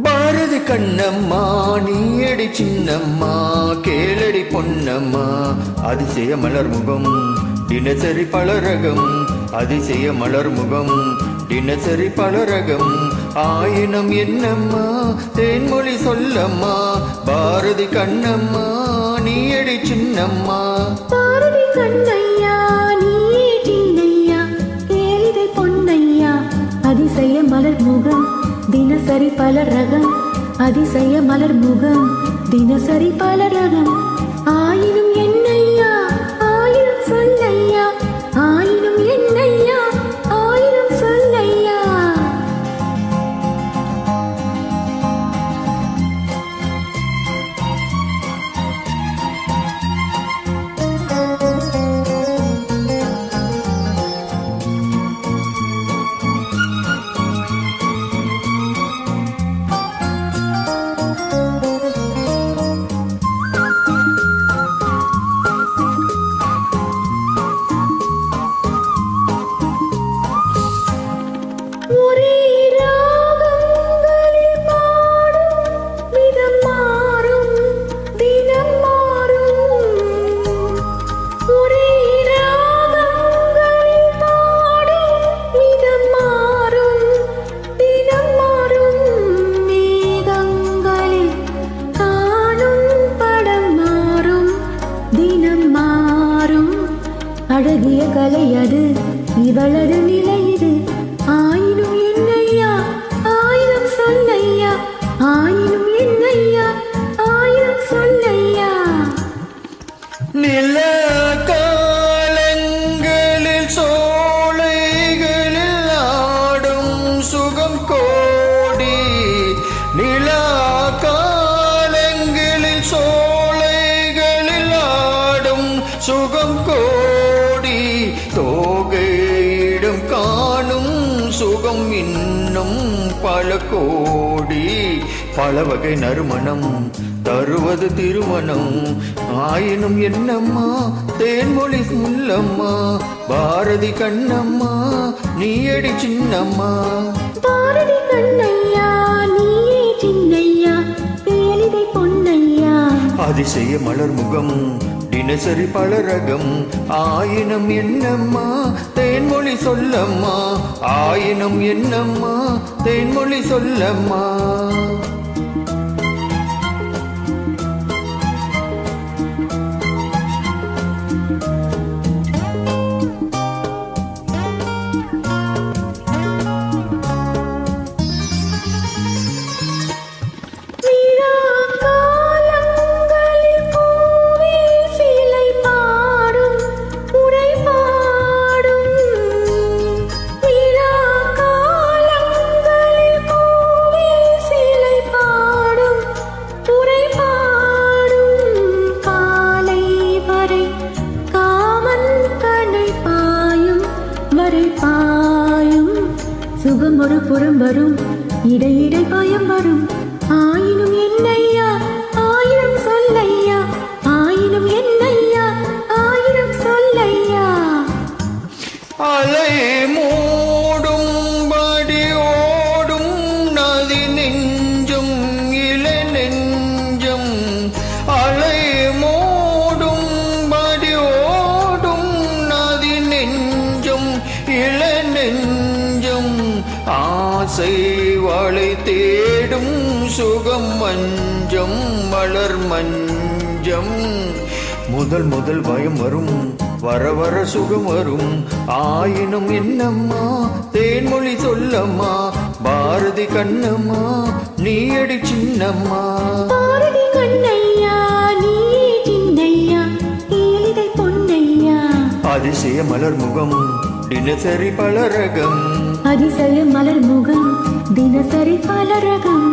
பாரதி கண்ணம்மா நீயடி சின்னம்மா கேளடி பொன்னம்மா அதிசய மலர் முகம் தினசரி பலரகம் அதிசய மலர் முகம் தினசரி பலரகம் ஆயினம் என்னம்மா தேன்மொழி சொல்லம்மா பாரதி கண்ணம்மா நீயடி சின்னம்மா பாரதி கண்ணையா நீயே சின்னையா கேளிதை பொன்னையா அதிசய மலர் முகம் தினசரி பலரகம் அதிசய மலர் முகம் தினசரி பலரகம் ஆயினும் என்னையா ஆயிரம் சொல்லையா ஆயினும் என்னையா ஆயிரம் சொல்லையா அழகிய கலை அது இவளது நிலை இது ஆயினும் என்னையா ஆயிரம் சொல்லையா ஆயினும் என்னையா ஆயிரம் சொல்லையா நில காலங்களில் சோலைகளில் ஆடும் சுகம் கோடி நிலா காலங்களில் சோலைகளில் ஆடும் சுகம் கோடி தோகையிடம் காணும் சுகம் இன்னும் பல கோடி பல வகை நறுமணம் தருவது திருமணம் ஆயினும் என்னம்மா தேன்மொழி சொல்லம்மா பாரதி கண்ணம்மா நீயடி சின்னம்மா பாரதி கண்ணையா நீயே சின்னையா கேளிதை பொன்னையா அதிசய மலர் முகம் தினசரி பலரகம் ஆயினம் என்னம்மா தேன்மொழி சொல்லம்மா ஆயினம் என்னம்மா தேன்மொழி சொல்லம்மா சுகம் ஒரு புறம் வரும் இடையிடை பயம் வரும் ஆயினும் என்னையா ஆயிரம் சொல்லையா ஆயினும் என்னையா ஆயிரம் சொல்லையா அலை மூடும் படி ஓடும் நதி நெஞ்சும் இள நெஞ்சம் அலை மூடும் படி ஓடும் நதி நெஞ்சும் இள நெஞ்சம் ஆசை வளை தேடும் சுகம் மஞ்சம் மலர் மஞ்சம் முதல் முதல் பயம் வரும் வர வர சுகம் வரும் ஆயினும் என்னம்மா தேன்மொழி சொல்லம்மா பாரதி கண்ணம்மா நீ ஏனடி சின்னம்மா பாரதி கண்ணையா நீயே சின்னையா ஏழிதை பொன்னையா அதிசய மலர் முகம் தினசரி பலரகம் அதிசய மலர் முகம் தினசரி பலரகம்